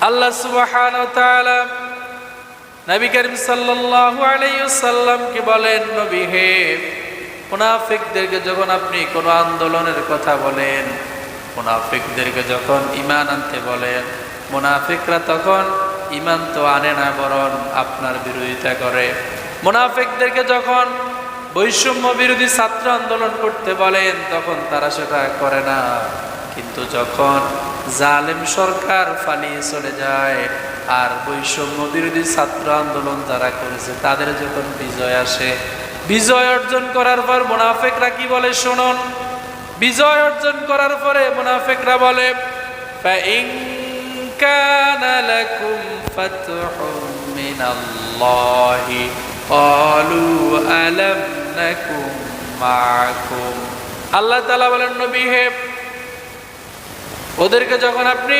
আল্লাহ সুবহানাহু ওয়া তাআলা নবী করিম সাল্লাল্লাহু আলাইহি ওয়াসাল্লামকে বলেন, নবী হে, মুনাফিকদেরকে যখন আপনি কোনো আন্দোলনের কথা বলেন, মুনাফিকদেরকে যখন ঈমান আনতে বলেন, মুনাফিকরা তখন ঈমান তো আনে না, বরং আপনার বিরোধিতা করে। মুনাফিকদেরকে যখন বৈষম্য বিরোধী ছাত্র আন্দোলন করতে বলেন, তখন তারা সেটা করে না। কিন্তু যখন জালেম সরকার পালিয়ে চলে যায় আর বৈষম্য বিরোধী ছাত্র আন্দোলন যারা করেছে তাদের যখন বিজয় আসে, বিজয় অর্জন করার পর মুনাফিকরা কি বলে শুনুন। বিজয় অর্জন করার পরে মুনাফিকরা বলে, ফাইন কানা লাকুম ফাতহুম মিনাল্লাহি ক্বালু আলাম নাকুম মাআকুম। আল্লাহ তাআলা বলেন, নবী হে, ওদেরকে যখন আপনি